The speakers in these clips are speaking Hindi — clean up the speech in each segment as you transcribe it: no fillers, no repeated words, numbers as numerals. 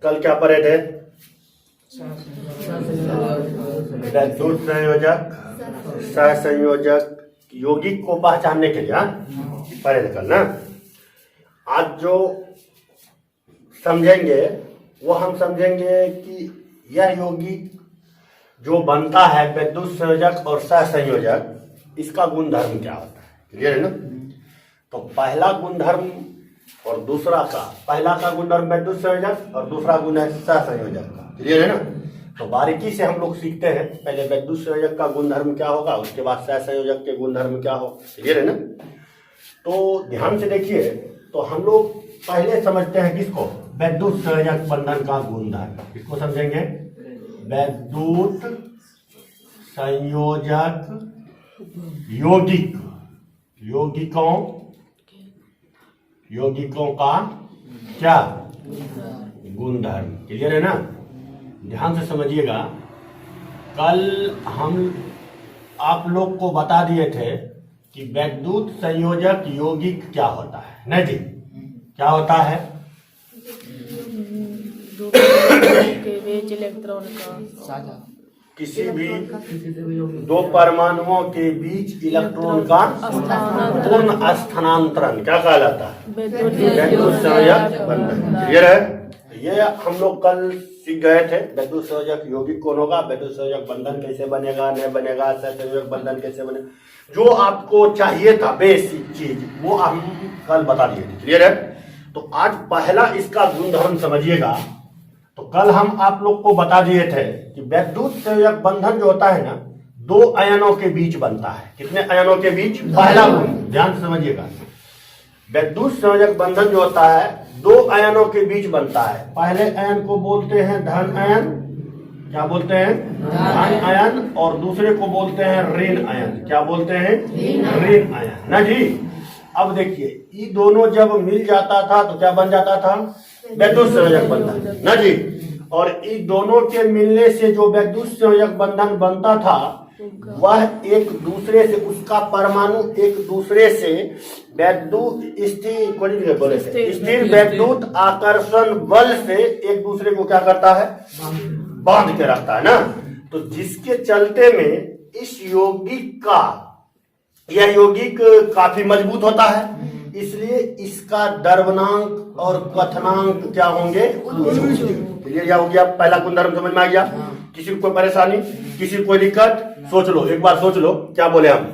कल क्या पढ़े थे? वैद्युत संयोजक, सहसंयोजक, यौगिक को पहचानने के लिए पढ़े थे कल ना। आज जो समझेंगे वो हम समझेंगे कि यह यौगिक जो बनता है वैद्युत संयोजक और सहसंयोजक, इसका गुणधर्म क्या होता है। क्लियर है ना। तो पहला गुणधर्म और दूसरा का, पहला का गुणधर्म वैद्युत संयोजक और दूसरा गुण है सहसंयोजक का। क्लियर है ना। तो बारीकी से हम लोग सीखते हैं, पहले वैद्युत संयोजक का गुणधर्म क्या होगा, उसके बाद सहसंयोजक के गुणधर्म क्या हो। क्लियर है ना। तो ध्यान से देखिए, तो हम लोग पहले समझते हैं किसको, वैद्युत संयोजक बंधन का गुणधर्म। किसको समझेंगे, वैद्युत संयोजक यौगिक, यौगिकों का क्या गुणधर्म। क्लियर है ना। ध्यान से समझिएगा, कल हम आप लोग को बता दिए थे कि वैद्युत संयोजक यौगिक क्या होता है। नहीं जी, क्या होता है? दो के बीच इलेक्ट्रॉन का किसी भी दो परमाणुओं के बीच इलेक्ट्रॉन का पूर्ण स्थानांतरण क्या कहलाता है, वैद्युत संयोजक बंधन। क्लियर है। ये हम लोग कल सीख गए थे, वैद्युत संयोजक यौगिक कौन होगा, वैद्युत संयोजक बंधन कैसे बनेगा, नहीं बनेगा, सहसंयोजक बंधन कैसे बनेगा, जो आपको चाहिए था बेसिक चीज वो हम कल बता दिए थे। क्लियर है। तो आज पहला इसका गुणधर्म समझिएगा। तो कल हम आप लोग को बता दिए थे कि वैद्युत संयोजक बंधन जो होता है ना, दो आयनों के बीच बनता है। कितने आयनों के बीच? पहला गुण, ध्यान से समझिएगा, वैद्युत संयोजक बंधन जो होता है दो आयनों के बीच बनता है। पहले आयन को बोलते हैं धन आयन, क्या बोलते हैं, धन आयन, और दूसरे को बोलते हैं ऋण आयन। क्या बोलते हैं, ऋण आयन ना जी। अब देखिए, ये दोनों जब मिल जाता था तो क्या बन जाता था, वैद्युत संयोजक बंधन ना जी। और इन दोनों के मिलने से जो वैद्युत संयोजक बंधन बनता था वह एक दूसरे से, उसका परमाणु एक दूसरे से स्थिर वैद्युत आकर्षण बल से एक दूसरे को क्या करता है, बांध के रखता है ना। तो जिसके चलते में इस यौगिक का, यह यौगिक काफी मजबूत होता है, इसलिए इसका द्रवणांक और क्वथनांक क्या होंगे, क्लियर हो गया। पहला गुणधर्म समझ में आ गया। किसी को कोई परेशानी, किसी को कोई दिक्कत, सोच लो, एक बार सोच लो क्या बोले हम,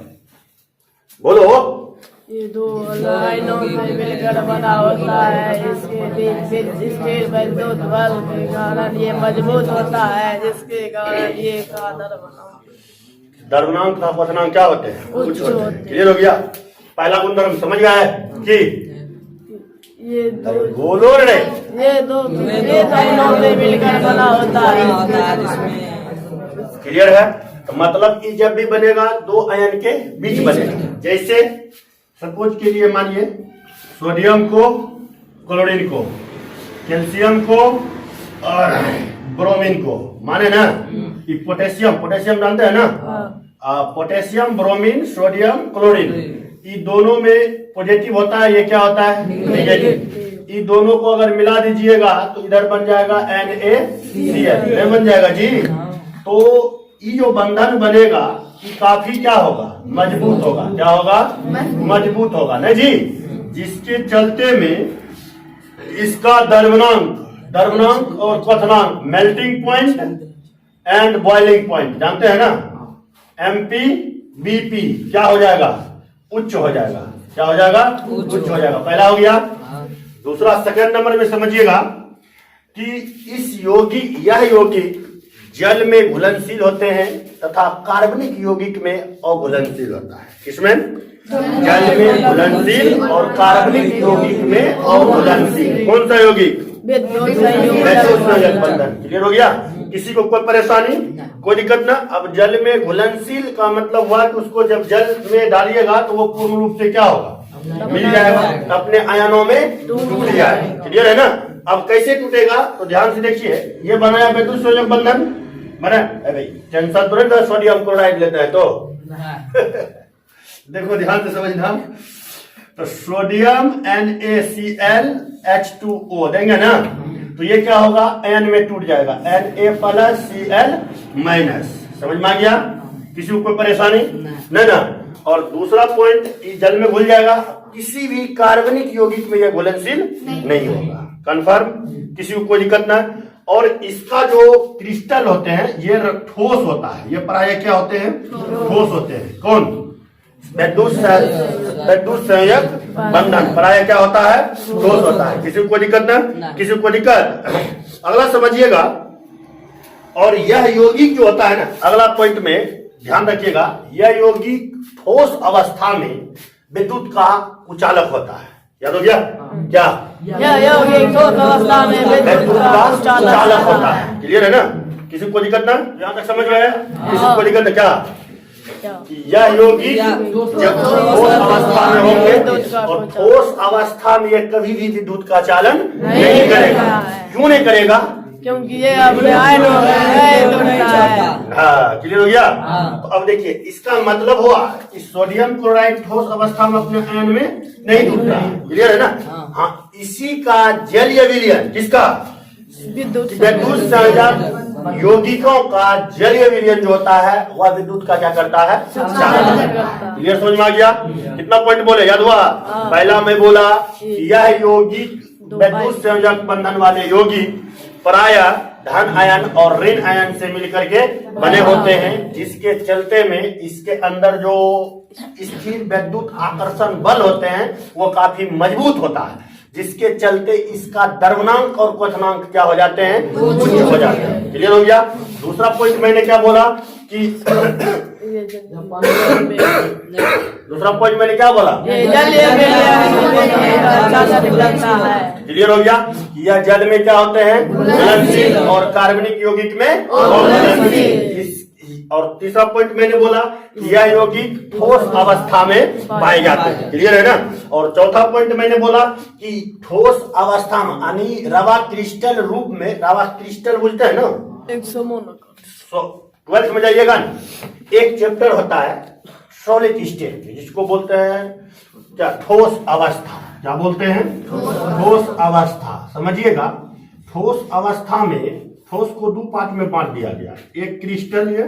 बोलो। ये दो लाइनों से मिलकर बना होता है, इसके बीच स्थिर वैद्युत बल के कारण ये मजबूत होता है, जिसके कारण ये का द्रवणांक तथा क्वथनांक क्या होते हैं, उच्च होते हैं। क्लियर हो गया। पहला गुणधर्म समझ गया है कि ये दो, बोलो रे, ये दो लाइनों से मिलकर बना होता है। क्लियर है। तो मतलब कि जब भी बनेगा दो आयन के बीच बनेगा। जैसे सपोज के लिए मानिए सोडियम को क्लोरीन को, कैल्शियम को और ब्रोमीन को, माने ना। ये पोटेशियम जानते हैं ना, पोटेशियम, ब्रोमीन, सोडियम, क्लोरीन, ये दोनों में पॉजिटिव होता है, ये क्या होता है, नेगेटिव। ये दोनों को अगर मिला दीजिएगा तो इधर बन जाएगा NaCl, बन जाएगा जी। तो ये जो बंधन बनेगा ये काफी क्या होगा, मजबूत होगा। क्या होगा, मजबूत होगा ना जी। जिसके चलते में इसका द्रवणांक और क्वथनांक, melting point and boiling point जानते हैं ना, MP BP क्या हो जाएगा, उच्च हो जाएगा। क्या हो जाएगा, उच्च हो जाएगा। पहला हो गया। दूसरा सेकंड नंबर में समझिएगा कि इस यौगिक, यह यौगिक जल में घुलनशील होते हैं तथा कार्बनिक यौगिक में अघुलनशील होता है। किसमें, जल में घुलनशील और कार्बनिक यौगिक में अघुलनशील। कौन सा यौगिक, वैद्युत संयोजक बंधन। क्लियर हो गया। किसी को कोई परेशानी, कोई दिक्कत ना। अब जल में घुलनशील का मतलब हुआ कि उसको जब जल में डालिएगा तो वो पूर्ण रूप से क्या होगा, मिल जाएगा, अपने आयनों में टूट जाएगा। क्लियर है ना। अब कैसे टूटेगा तो ध्यान से देखिए, ये बनाया वैद्युत संयोजक बंधन बना भाई, टेंशन तो नहीं, सोडियम क्लोराइड लेते हैं तो देखो ध्यान से समझना। तो सोडियम NaCl H2O देंगे ना, तो ये क्या होगा, एन में टूट जाएगा, Na+Cl-। समझ में आ गया? किसी को कोई परेशानी नहीं ना। और दूसरा पॉइंट, जल में घुल जाएगा, किसी भी कार्बनिक यौगिक में यह घुलनशील नहीं होगा। कंफर्म? किसी को कोई दिक्कत ना। और इसका जो क्रिस्टल होते हैं ये ठोस होता है, ये प्राय क्या होते हैं, ठोस होते हैं। कौन? वैद्युत संयोजक बंधन प्राय क्या होता है, ठोस होता है। किसी को कोई दिक्कत ना, किसी को दिक्कत? अगला समझिएगा। और यह यौगिक जो होता है ना, अगला पॉइंट में ध्यान रखिएगा, यह यौगिक ठोस अवस्था में विद्युत का कुचालक होता है। याद हो गया? क्या? यह यौगिक ठोस अवस्था में विद्युत का कुचालक होता है। क्लियर है ना? किसी को दिक्कत ना? यहाँ तक समझ में आया? किसी को दिक्कत है क्या? यह यौगिक जब ठोस अवस्था में होंगे, और ठोस अवस्था में यह कभी भी विद्युत का चालन नहीं करेगा। क्यों नहीं करेगा? क्योंकि ये अपने आयन है। हाँ, क्लियर हो गया? तो अब देखिए, इसका मतलब हुआ कि सोडियम क्लोराइड ठोस अवस्था में अपने आयन में नहीं टूटता। क्लियर है ना? हाँ, इसी का जलीय विलयन, किसका? विद्युत संयोजक यौगिकों का जलीय विलयन जो होता है वह विद्युत का क्या करता है, चालन। क्लियर, समझ में आ गया? कितना पॉइंट बोले, याद हुआ? पहला मैं बोला कि यह यौगिक विद्युत संयोजक बंधन वाले यौगिक प्राय धन आयन और ऋण आयन से मिलकर के बने होते हैं, जिसके चलते में इसके अंदर जो स्थिर विद्युत आकर्षण बल होते हैं वो काफी मजबूत होता है, जिसके चलते इसका द्रव्यनांक और क्वथनांक क्या हो जाते हैं, उच्च हो जाते हैं। क्लियर हो गया? दूसरा पॉइंट मैंने क्या बोला कि दूसरा पॉइंट मैंने क्या बोला, क्लियर हो गया? यह जल में क्या होते हैं, घुलनशील, और कार्बनिक यौगिक में घुलनशील। और तीसरा पॉइंट मैंने बोला कि यह यौगिक ठोस अवस्था में पाए जाते हैं। क्लियर है ना? और चौथा पॉइंट मैंने बोला कि ठोस अवस्था में यानी रवा क्रिस्टल रूप में, रवा क्रिस्टल बोलते हैं ना, 12th में जाइएगा ना, एक चैप्टर होता है सॉलिड स्टेट, जिसको बोलते हैं क्या, ठोस अवस्था। क्या बोलते हैं? ठोस अवस्था। समझिएगा, ठोस अवस्था में ठोस को दो पार्ट में बांट दिया गया, एक क्रिस्टल है।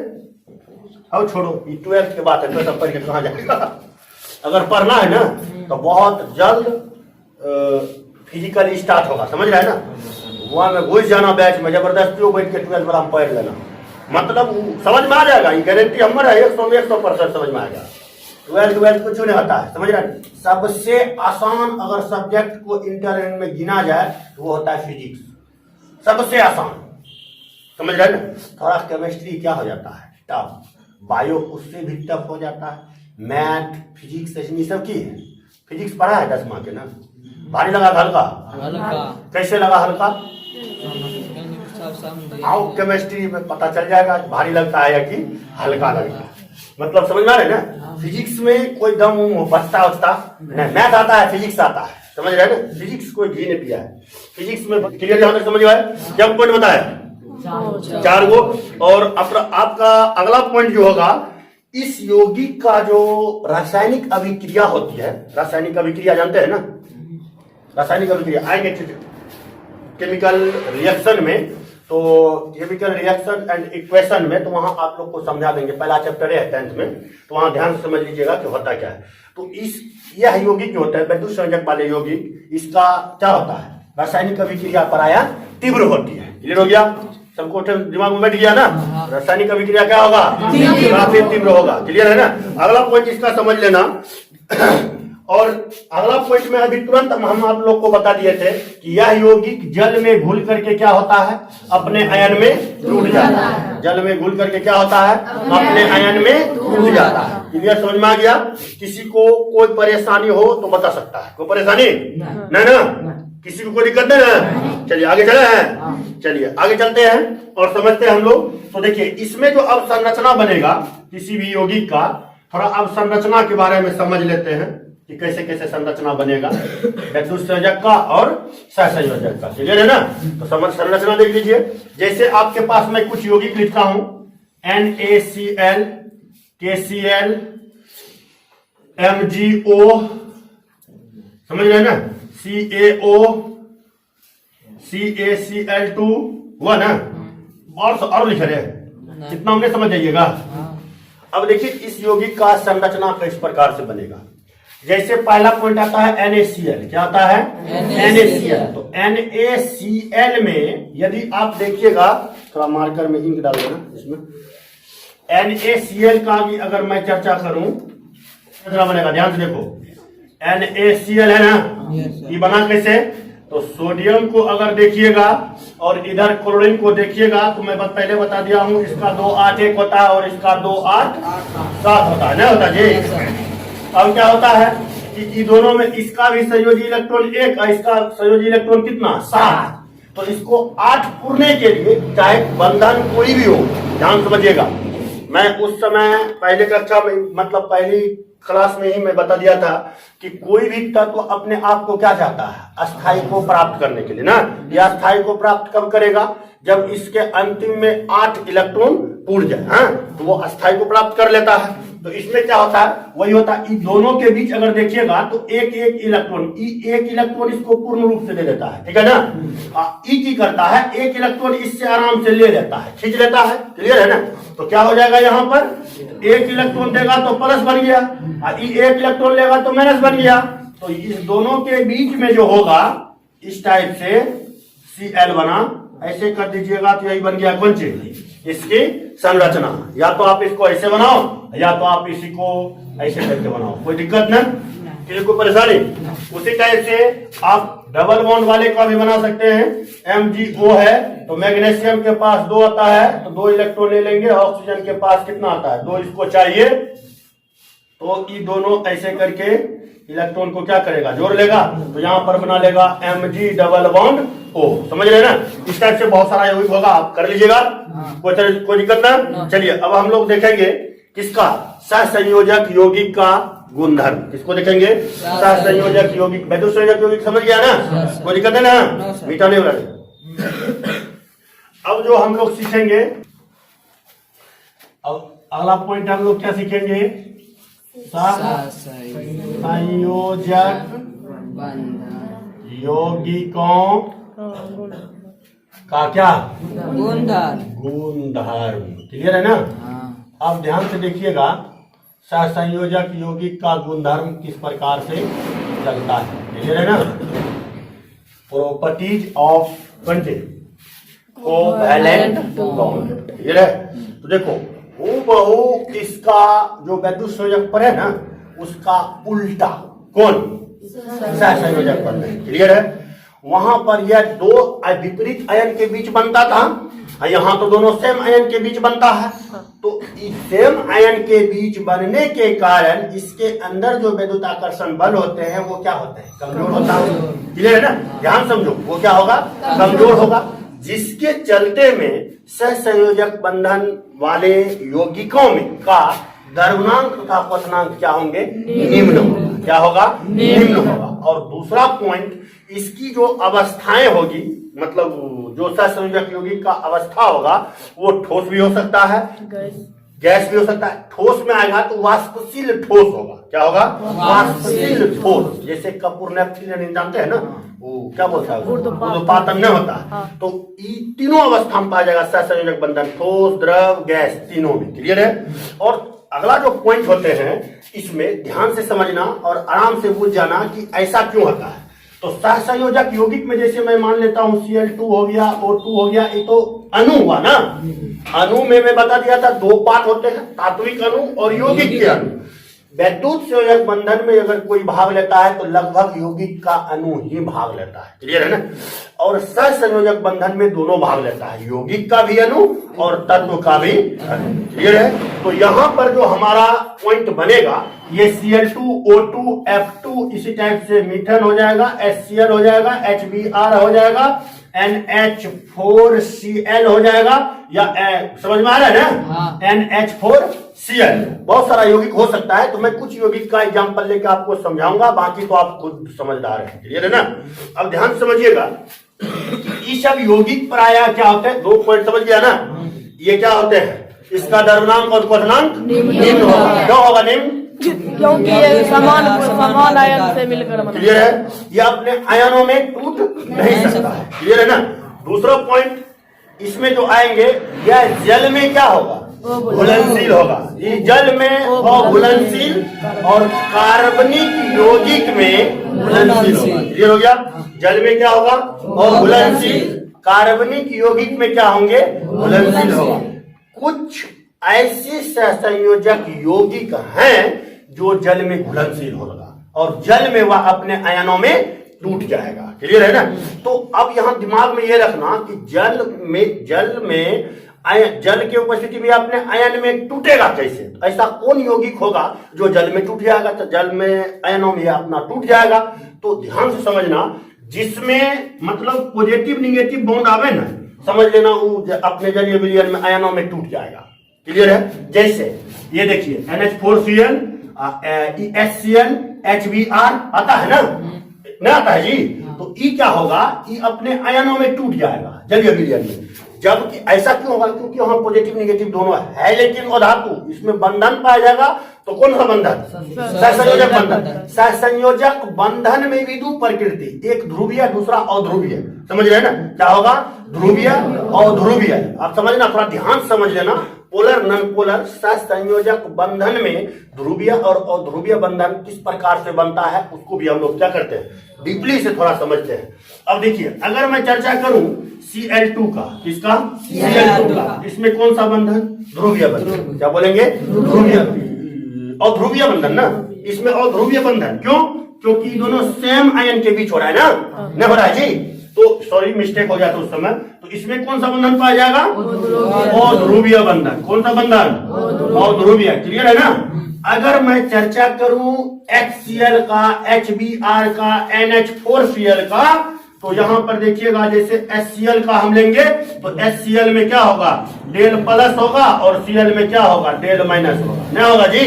अब छोड़ो, ये 12th के बाद है, तो सब पढ़ के कहाँ जाएगा? अगर पढ़ना है ना तो बहुत जल्द फिजिकल स्टार्ट होगा, समझ रहे हैं ना? वहां में घुस जाना बैच में, जबरदस्ती बैठ के 12th वाला में पढ़ लेना, मतलब समझ में आ जाएगा। ये गारंटी हमारा 100% समझ में आएगा। 12th कुछ नहीं होता है, समझ रहे हैं? सबसे आसान अगर सब्जेक्ट को इंटर में गिना जाए तो वो होता है फिजिक्स, सबसे आसान। समझ रहे हैं ना? थोड़ा केमिस्ट्री क्या हो जाता है, टफ। बायो उससे भी टफ हो जाता है। मैथ, फिजिक्स, ये सब की है। फिजिक्स पढ़ा है 10th के ना? भारी लगा हल्का? कैसे लगा हल्का? आओ केमिस्ट्री में पता चल जाएगा भारी लगता है या कि हल्का लगता है। मतलब समझ में आ रहे ना? फिजिक्स में कोई दम बचता उचता नहीं। मैथ आता है, फिजिक्स आता है, समझ रहे हैं ना? फिजिक्स कोई घी नहीं पिया है फिजिक्स में। क्लियर जहां तक समझ में आया? क्या पॉइंट बताया? 4 गो। और आपका अगला पॉइंट जो होगा, इस यौगिक का जो रासायनिक अभिक्रिया होती है, रासायनिक अभिक्रिया जानते हैं ना? रासायनिक अभिक्रिया आएंगे केमिकल रिएक्शन में, तो केमिकल रिएक्शन एंड इक्वेशन में, तो वहां आप लोग को समझा देंगे। पहला चैप्टर है 10th में, तो वहां ध्यान से समझ लीजिएगा कि होता क्या है। तो यह यौगिक जो होता है विद्युत संयोजक वाले यौगिक, इसका क्या होता है, रासायनिक अभिक्रिया प्रायः तीव्र होती है। क्लियर हो गया? सबको दिमाग में बैठ गया ना? रासायनिक अभिक्रिया क्या होगा, काफी तीव्र होगा। क्लियर है ना? अगला पॉइंट इसका समझ लेना। और अगला पॉइंट में अभी तुरंत हम आप लोग को बता दिए थे कि यह यौगिक जल में घुल करके क्या होता है, अपने आयन में टूट जाता है। जल में घुल करके क्या होता है, अपने आयन में टूट जाता है। क्लियर, समझ में आ गया? किसी को कोई परेशानी हो तो बता सकता है। कोई परेशानी नहीं ना? किसी को कोई दिक्कत नहीं ना? चलिए आगे चले हैं। चलिए आगे चलते हैं और समझते हैं हम लोग। तो देखिए, इसमें जो अब संरचना बनेगा किसी भी यौगिक का, थोड़ा अब संरचना के बारे में समझ लेते हैं कि कैसे कैसे संरचना बनेगा विद्युत संयोजक का और सहसंयोजक का। क्लियर है ना? तो समझ संरचना देख लीजिए। जैसे आपके पास मैं कुछ यौगिक लिखता हूं, NaCl, KCl, MgO, समझ रहे हैं ना, CaO, CaCl2 हुआ ना, और लिख रहे हैं, कितना हमने समझ जाइएगा। अब देखिए इस यौगिक का संरचना किस प्रकार से बनेगा। जैसे पहला पॉइंट आता है NaCl, क्या आता है NaCl। तो NaCl में यदि आप देखिएगा, थोड़ा मार्कर में इंक डाल देना इसमें, NaCl का भी अगर मैं चर्चा करूं कितना बनेगा, ध्यान से देखो। NaCl है ना, ये बना कैसे, तो सोडियम को अगर देखिएगा और इधर क्लोरीन को देखिएगा, तो मैं पहले बता दिया हूं, इसका 2 8 1 होता है और इसका 2 8 7 होता है, नहीं होता जी। अब क्या होता है कि दोनों में इसका भी संयोजी इलेक्ट्रॉन 1 और इसका संयोजी इलेक्ट्रॉन कितना 7। तो इसको 8 पुरने के लिए चाहे बंधन कोई भी हो, ध्यान समझिएगा। मैं उस समय पहले कक्षा में, मतलब पहली क्लास में ही मैं बता दिया था कि कोई भी तत्व अपने आप को क्या चाहता है, अस्थाई को प्राप्त करने के लिए ना। यह अस्थाई को प्राप्त कब करेगा, जब इसके अंतिम में 8 इलेक्ट्रॉन टूट जाए, हाँ, तो वो अस्थाई को प्राप्त कर लेता है। तो इसमें क्या होता है, वही होता है, इन दोनों के बीच अगर देखिएगा तो एक इलेक्ट्रॉन इसको पूर्ण रूप से दे देता है, ठीक है ना। ई की करता है, एक इलेक्ट्रॉन इससे आराम से ले लेता है, खींच लेता है, क्लियर है ना। तो क्या हो जाएगा, यहाँ पर एक इलेक्ट्रॉन देगा तो प्लस बन गया, ई एक इलेक्ट्रॉन लेगा तो माइनस बन गया। तो इस दोनों के बीच में जो होगा इस टाइप से Cl बना, ऐसे कर दीजिएगा तो यही बन गया कौन चीज, इसकी संरचना। या तो आप इसको ऐसे बनाओ या तो आप इसी को ऐसे करके बनाओ, कोई दिक्कत नहीं, किसी को परेशानी। उसी टाइप से आप डबल बॉन्ड वाले का भी बना सकते हैं। MgO है तो मैग्नीशियम के पास 2 आता है तो 2 इलेक्ट्रॉन ले लेंगे, ऑक्सीजन के पास कितना आता है 2, इसको चाहिए तो ये दोनों ऐसे करके इलेक्ट्रॉन को क्या करेगा, जोड़ लेगा। तो यहाँ पर बना लेगा Mg डबल बॉन्ड O, समझ रहे ना। इस टाइप से बहुत सारा यौगिक होगा, आप कर लीजिएगा, कोई दिक्कत ना। चलिए अब हम लोग देखेंगे किसका, सहसंयोजक यौगिक का गुणधर्म। किसको देखेंगे, सहसंयोजक यौगिक, वैद्युत संयोजक यौगिक, समझ गया ना, कोई दिक्कत है ना, मीठा नहीं हो रहा। अब जो हम लोग सीखेंगे, अब अगला पॉइंट हम लोग क्या सीखेंगे, संयोजक यौगिकों का क्या गुणधर्म, क्लियर है ना। अब ध्यान से देखिएगा, सहसंयोजक यौगिक का गुणधर्म किस प्रकार से चलता है, क्लियर है ना। Properties of covalent bond, clear है। तो देखो हूबहू इसका जो वैद्युत संयोजक पर है ना, उसका उल्टा कौन, सहसंयोजक पर है, क्लियर है। वहां पर यह 2 विपरीत आयन के बीच बनता था, यहाँ तो दोनों सेम आयन के बीच बनता है। तो इस सेम आयन के बीच बनने के कारण इसके अंदर जो विद्युत आकर्षण बल होते हैं वो क्या होते हैं, कमजोर होता है, क्लियर है ना। ध्यान समझो, वो क्या होगा, कमजोर होगा, जिसके चलते में सहसंयोजक बंधन वाले यौगिकों में का द्रव्यनांक तथा क्वथनांक क्या होंगे, निम्न होगा। क्या होगा, निम्न होगा। और दूसरा पॉइंट, इसकी जो अवस्थाएं होगी, मतलब जो सहसंयोजक यौगिक का अवस्था होगा वो ठोस भी हो सकता है, गैस भी हो सकता है। ठोस में आएगा तो वाष्पशील ठोस होगा, क्या होगा, वाष्पशील ठोस। जैसे कपूर नेफ्थिन जानते हैं ना, वो क्या बोलता है, ऊर्ध्वपातन नहीं होता है। तो तीनों अवस्था में पाया जाएगा सहसंयोजक बंधन, ठोस, द्रव, गैस, तीनों में, क्लियर है। और अगला जो पॉइंट होते हैं इसमें ध्यान से समझना और आराम से बुझ जाना कि ऐसा क्यों होता है। तो सहसंयोजक यौगिक में जैसे मैं मान लेता हूं Cl2 हो गया, O2 हो गया, ये तो अणु हुआ ना। अणु में मैं बता दिया था 2 पार्ट होते हैं, तात्विक अणु और यौगिक के अणु। वैद्युत संयोजक बंधन में अगर कोई भाग लेता है तो लगभग यौगिक का अणु ही भाग लेता है, क्लियर है ना। और सहसंयोजक बंधन में दोनों भाग लेता है, यौगिक का भी अणु और तत्व का भी अणु, क्लियर है। तो यहाँ पर जो हमारा पॉइंट बनेगा, ये Cl2, O2, F2 इसी टाइप से मीथेन हो जाएगा, HCl हो जाएगा, HBr हो जाएगा, NH4Cl हो जाएगा, या समझ में आ रहा है ना, NH4Cl। बहुत सारा यौगिक हो सकता है, तो मैं कुछ यौगिक का एग्जांपल लेकर आपको समझाऊंगा, बाकी तो आप खुद समझदार हैं, क्लियर है ना। अब ध्यान समझिएगा, ये सब यौगिक प्रायः क्या होते हैं, 2 पॉइंट समझ गया ना। ये क्या होते हैं, इसका द्रव्यनांक और क्वथनांक निम्न होगा। क्या होगा निम्न, क्योंकि ये समान आयन से मिलकर बना। क्लियर है? ये अपने आयनों में टूट नहीं सकता है। क्लियर है ना? दूसरा पॉइंट इसमें जो आएंगे, यह जल में क्या होगा? घुलनशील होगा। ये जल में घुलनशील और कार्बनिक यौगिक में घुलनशील होगा। क्लियर हो गया? जल में क्या होगा? और घुलनशील, कार्बनिक यौगिक में क्या होंगे? घुलनशील होगा। कुछ ऐसे सहसंयोजक यौगिक हैं जो जल में घुलनशील होगा और जल में वह अपने आयनों में टूट जाएगा। क्लियर है ना? तो अब यहां दिमाग में यह रखना कि जल के उपस्थिति में अपने आयन में टूटेगा कैसे? तो ऐसा कौन यौगिक होगा जो जल में टूट जाएगा? तो जल में आयनों में अपना टूट जाएगा। तो ध्यान से समझना, जिसमें मतलब पॉजिटिव निगेटिव बॉन्ड आवे ना, समझ लेना वो अपने जलीय विलयन में आयनों में टूट जाएगा। क्लियर है? जैसे ये देखिए NH4Cl, HCl, HBr आता है ना? नहीं आता है जी? तो ई क्या होगा? ई अपने आयनों में टूट जाएगा जलीय विलयन में। जबकि ऐसा क्यों होगा? क्योंकि वहां पॉजिटिव निगेटिव दोनों है, लेकिन अधातु इसमें बंधन पाया जाएगा। तो कौन सा बंधन? सहसंयोजक बंधन। सहसंयोजक बंधन में भी दो प्रकृति, एक ध्रुवीय दूसरा अध्रुवीय। समझ रहे हैं ना? क्या होगा? ध्रुवीय और ध्रुवीय। आप समझना, थोड़ा ध्यान समझ लेना। पोलर नॉन पोलर सहसंयोजक बंधन में ध्रुवीय और अध्रुवीय बंधन किस प्रकार से बनता है उसको भी हम लोग क्या करते हैं, डीपली से थोड़ा समझते हैं। अब देखिए, अगर मैं चर्चा करूं Cl2 का, किसका? Cl2 का, इसमें कौन सा बंधन? ध्रुवीय बंधन। क्या बोलेंगे? ध्रुवीय, अध्रुवीय बंधन ना। इसमें अध्रुवीय बंधन क्यों? क्योंकि दोनों सेम आयन के बीच हो रहा है ना? नहीं हो रहा है जी? तो सॉरी, मिस्टेक हो जाता उस समय। तो इसमें कौन सा बंधन पाया जाएगा? अध्रुवीय बंधन। कौन सा बंधन? अध्रुवीय। क्लियर है ना? अगर मैं चर्चा करूं HCl का, HBr का, NH4Cl का, तो यहां पर देखिएगा, जैसे HCl का हम लेंगे तो HCl में क्या होगा? डेल प्लस होगा और Cl में क्या होगा? डेल माइनस होगा। नहीं होगा जी?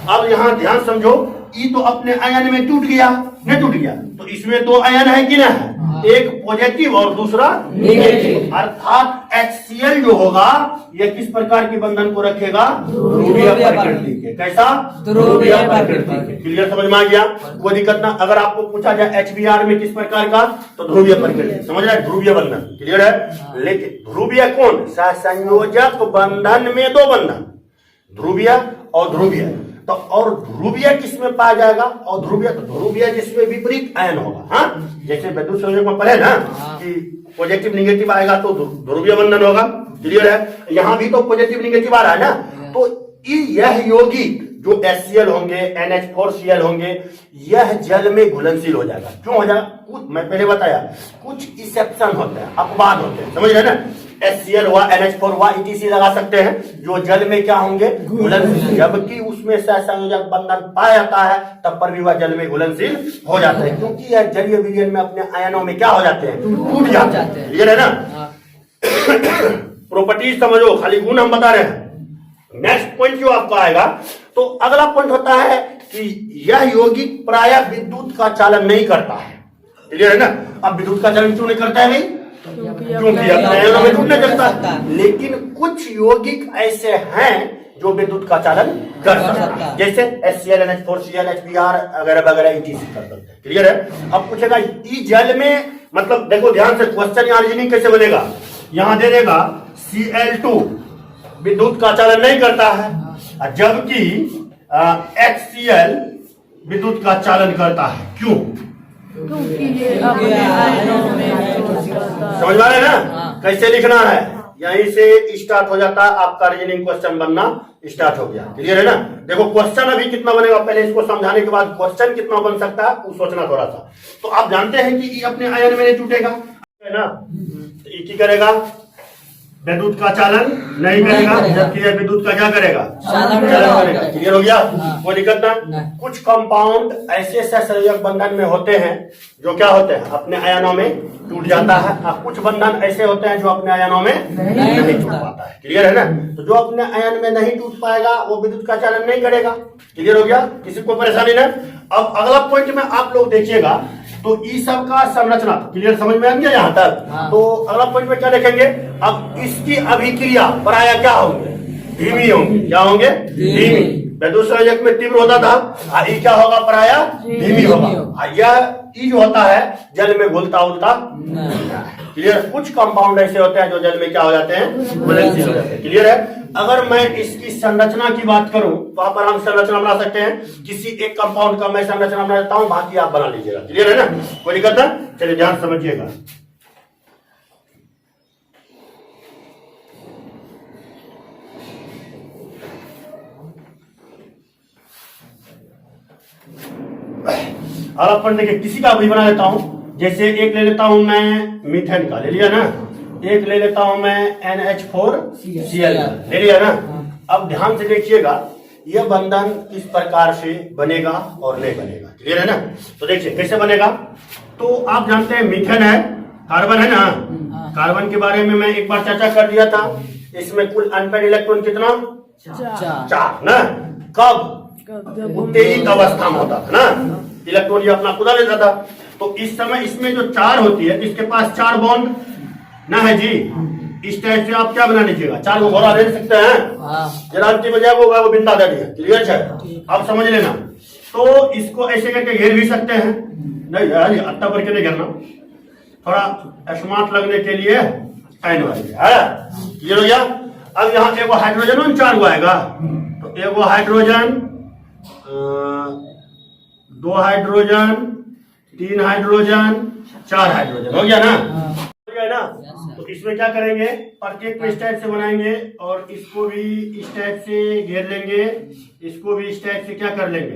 अब यहां ध्यान समझो, ई तो अपने आयन में टूट गया, नहीं टूट गया? तो इसमें दो आयन है कि नहीं? एक पॉजिटिव और दूसरा नेगेटिव। अर्थात HCl जो होगा यह किस प्रकार के बंधन को रखेगा? ध्रुवीय प्रकृति के। कैसा? ध्रुवीय प्रकृति के। क्लियर? समझ में आ गया? कोई दिक्कत ना। अगर आपको पूछा जाए HBr में किस प्रकार का, तो ध्रुवीय प्रकृति। समझ रहे? ध्रुवीय बंधन। क्लियर है? लेकिन ध्रुवीय कौन? सहसंयोजक बंधन में दो बंधन, ध्रुवीय और ध्रुवीय। तो और ध्रुवीय किसमें पाया जाएगा? और ध्रुवीय, तो ध्रुवीय जिसमें विपरीत आयन होगा। हाँ, जैसे विद्युत संयोजक में पढ़े ना कि पॉजिटिव निगेटिव आएगा तो ध्रुवीय बंधन होगा। क्लियर है? यहाँ भी तो पॉजिटिव निगेटिव आ रहा है ना। तो यह यौगिक जो HCl होंगे, NH4Cl होंगे, यह जल में घुलनशील हो जाएगा। क्यों हो जाएगा? कुछ मैं पहले बताया, कुछ एक्सेप्शन होते हैं, अपवाद होते हैं। समझ रहे ना? HCl हुआ, NH4 हुआ, ETC लगा सकते हैं, जो जल में क्या होंगे? घुलनशील। जबकि उसमें सहसंयोजक बंधन पाया जाता है, तब पर भी वह जल में घुलनशील हो जाता है, क्योंकि यह जलीय विलयन में अपने आयनों में क्या हो जाते हैं? टूट जाते हैं। क्लियर है ना? प्रॉपर्टीज समझो, खाली गुण हम बता रहे हैं। नेक्स्ट पॉइंट जो आपका आएगा, तो अगला पॉइंट होता है कि यह यौगिक प्रायः विद्युत का चालन नहीं करता है। क्लियर है ना? अब विद्युत का चालन क्यों नहीं करता है भाई? क्योंकि आयनों में टूटने लगता है। लेकिन कुछ यौगिक ऐसे हैं जो विद्युत का चालन कर सकता है, जैसे HCl, NH4Cl, HBr वगैरह वगैरह ETC कर सकते हैं। क्लियर है? अब पूछेगा ई जल में, मतलब देखो ध्यान से, क्वेश्चन ऑरिजिनिंग कैसे बनेगा? यहां दे देगा Cl2 विद्युत का चालन नहीं करता है, जबकि HCl विद्युत का चालन करता है। क्यों? क्योंकि ये अपने आयनों में टूट जाता है। समझ पा रहे हैं ना? कैसे लिखना है? यहीं से स्टार्ट हो जाता है आपका रीजनिंग क्वेश्चन बनना स्टार्ट हो गया। क्लियर है ना? देखो क्वेश्चन अभी कितना बनेगा, पहले इसको समझाने के बाद क्वेश्चन कितना बन सकता है वो सोचना थोड़ा सा। तो आप जानते हैं कि अपने आयन में नहीं टूटेगा, है ना? तो ये करेगा? विद्युत का चालन नहीं करेगा, जबकि यह विद्युत का क्या करेगा? चालन करेगा। क्लियर हो गया? कोई दिक्कत ना। कुछ कंपाउंड ऐसे सहसंयोजक बंधन में होते हैं जो क्या होते हैं? अपने आयनों में टूट जाता है, और कुछ बंधन ऐसे होते हैं जो अपने आयनों में नहीं टूट पाता है। क्लियर है ना? तो जो अपने आयन में नहीं टूट पाएगा वो विद्युत का चालन नहीं करेगा। क्लियर हो गया? किसी को परेशानी ना? अब अगला पॉइंट में आप लोग देखिएगा, तो ई सब का संरचना क्लियर समझ में आ गया यहाँ तक? हाँ। तो अगला पॉइंट में क्या देखेंगे? अब इसकी अभिक्रिया प्रायः क्या होंगे? धीमी होंगी। क्या होंगे? धीमी। वैद्युत संयोजक में तीव्र होता था, ई क्या होगा पराया धीमी होगा। यह ई जो होता है जल में घुलता उलता क्लियर। कुछ कंपाउंड ऐसे होते हैं जो जल में क्या हो जाते हैं, घुलनशील हो जाते हैं। क्लियर है। अगर मैं इसकी संरचना की बात करूं तो आप आराम से संरचना बना सकते हैं। किसी एक कंपाउंड का मैं संरचना बना देता हूं, बाकी आप बना लीजिएगा। क्लियर है ना, कोई दिक्कत है। चलिए ध्यान समझिएगा। अब अपन देखिए किसी का भी बना लेता हूं। जैसे एक ले लेता हूं मैं मीथेन का, ले लिया ना। एक ले लेता हूं मैं NH4Cl ले लिया ना। अब ध्यान से देखिएगा यह बंधन किस प्रकार से बनेगा और नहीं बनेगा। क्लियर है ना। तो देखिए कैसे बनेगा। तो आप जानते हैं मीथेन है, कार्बन है ना। कार्बन के बारे में मैं एक बार चर्चा कर दिया था। इसमें कुल अनपेड इलेक्ट्रॉन कितना, 4 ना। कब उत्तेजित अवस्था में होता था ना, इलेक्ट्रॉन ये अपना खुदा लेता था। तो इस समय इसमें जो 4 होती है, इसके पास 4 बॉन्ड ना है जी। इस टाइप से आप क्या बना लीजिएगा, 4 को घोड़ा ले सकते हैं। जलांति बजाय होगा वो बिंदा दे दिया। क्लियर है, आप समझ लेना। तो इसको ऐसे करके घेर भी सकते हैं। नहीं यार अट्टा पर के नहीं घेरना, थोड़ा स्मार्ट लगने के लिए साइन वाली है। क्लियर हो गया। अब यहाँ एगो हाइड्रोजन 4 गो आएगा। तो एगो हाइड्रोजन, 2 हाइड्रोजन, 3 हाइड्रोजन, 4 हाइड्रोजन, हो गया ना। हो गया ना। तो इसमें क्या करेंगे, प्रत्येक को इस टाइप से बनाएंगे और इसको भी इस टाइप से घेर लेंगे, इसको भी इस टाइप से क्या कर लेंगे,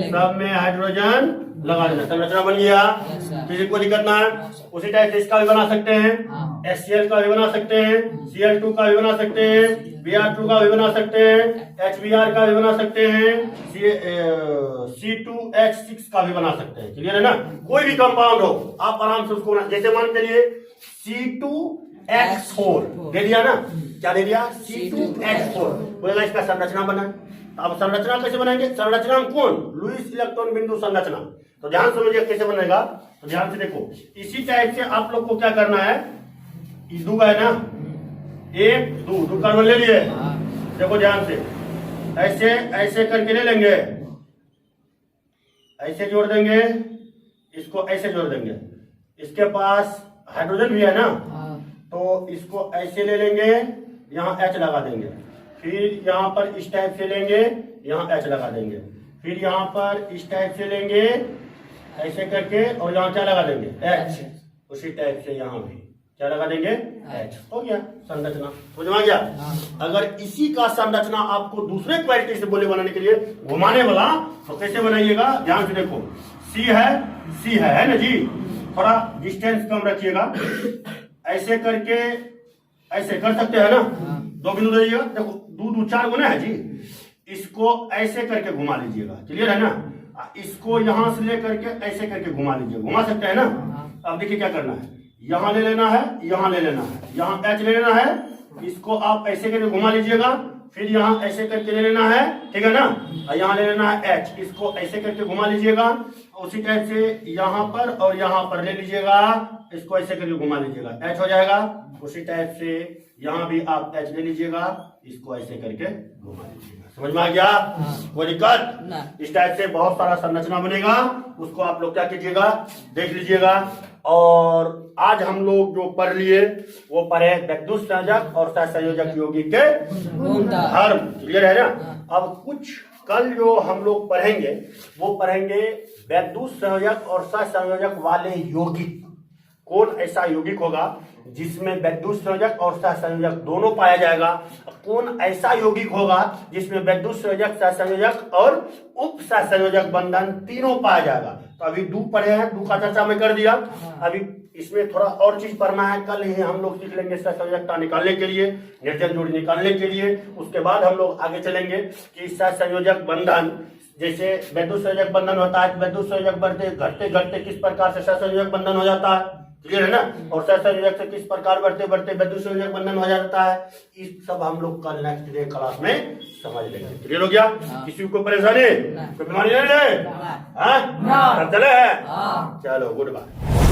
सब में हाइड्रोजन लगा देना। संरचना बन गया, किसी को दिक्कत ना है। उसी टाइप से इसका भी बना सकते हैं, HCl का भी बना सकते हैं, Cl2 का भी बना सकते हैं, Br2 का भी बना सकते हैं, HBr का भी बना सकते हैं, C2H6 का भी बना सकते हैं। क्लियर है ना। कोई भी कंपाउंड हो आप आराम से उसको बना। जैसे मान के लिए C2H4 दे दिया ना, क्या दे दिया, C2H4 बोलेगा इसका संरचना बना। अब संरचना कैसे बनाएंगे, संरचना में कौन, लुईस इलेक्ट्रॉन बिंदु संरचना। तो ध्यान समझिए कैसे बनेगा। तो ध्यान से देखो, इसी टाइप से आप लोग को क्या करना है, दो है ना, 1 2 कार्बन ले लिए। देखो ध्यान से, ऐसे ऐसे करके ले लेंगे, ऐसे जोड़ देंगे, इसको ऐसे जोड़ देंगे। इसके पास हाइड्रोजन भी है ना, तो इसको ऐसे ले लेंगे, यहाँ H लगा देंगे। फिर यहाँ पर इस टाइप से लेंगे, यहाँ H लगा देंगे। फिर यहाँ पर इस टाइप से लेंगे ऐसे करके, और यहाँ क्या लगा देंगे, H। उसी टाइप से यहाँ भी क्या लगा देंगे, H। हो गया संरचना, समझ में आ गया। अगर इसी का संरचना आपको दूसरे क्वालिटी से बोले बनाने के लिए घुमाने वाला, तो कैसे बनाइएगा, ध्यान से देखो। C है ना जी, थोड़ा डिस्टेंस कम रखिएगा। ऐसे करके ऐसे कर सकते हैं ना, 2 बिंदु दीजिएगा। देखो 2 4 गुना है जी, इसको ऐसे करके घुमा लीजिएगा। क्लियर है ना। इसको यहां से लेकर के ऐसे करके घुमा लीजिए, घुमा सकते हैं ना। अब देखिए क्या करना है, यहां ले लेना है, यहां ले लेना है, यहां H ले लेना है, इसको आप ऐसे करके घुमा लीजिएगा। फिर यहाँ ऐसे करके ले लेना है, ठीक है ना। यहाँ ले लेना है H, इसको ऐसे करके घुमा लीजिएगा। उसी टाइप से यहाँ पर और यहाँ पर ले लीजिएगा, इसको ऐसे करके घुमा लीजिएगा, H हो जाएगा। उसी टाइप से यहाँ भी आप H ले लीजिएगा, इसको ऐसे करके घुमा लीजिएगा। समझ में आ गया, कोई दिक्कत। इस टाइप से बहुत सारा संरचना बनेगा, उसको आप लोग क्या कीजिएगा, देख लीजिएगा। और आज हम लोग जो पढ़ लिए वो पढ़े वैद्युत संयोजक और सहसंयोजक यौगिक के धर्म। क्लियर है ना। अब कुछ कल जो हम लोग पढ़ेंगे वो पढ़ेंगे वैद्युत संयोजक और सहसंयोजक वाले यौगिक। कौन ऐसा यौगिक होगा जिसमें वैद्युत संयोजक और सहसंयोजक दोनों पाया जाएगा, कौन ऐसा यौगिक होगा जिसमें वैद्युत संयोजक, सहसंयोजक और उप सहसंयोजक बंधन तीनों पाया जाएगा। तो अभी 2 पढ़े हैं, 2 का चर्चा मैं कर दिया। अभी इसमें थोड़ा और चीज पढ़ना है, कल ही हम लोग सीख लेंगे सहसंयोजकता निकालने के लिए, निर्जन जोड़ी निकालने के लिए। उसके बाद हम लोग आगे चलेंगे कि सहसंयोजक बंधन, जैसे वैद्युत संयोजक बंधन होता है, वैद्युत संयोजक बढ़ते घटते घटते किस प्रकार से सहसंयोजक बंधन हो जाता है। क्लियर है ना। और सहसंयोजक से किस प्रकार बढ़ते बढ़ते वैद्युत संयोजक बंधन हो जाता है। इस सब हम लोग कल नेक्स्ट डे क्लास में समझ लेंगे। क्लियर हो गया। किसी को परेशानी, कोई बीमारी नहीं है, चले, चलो गुड बाय।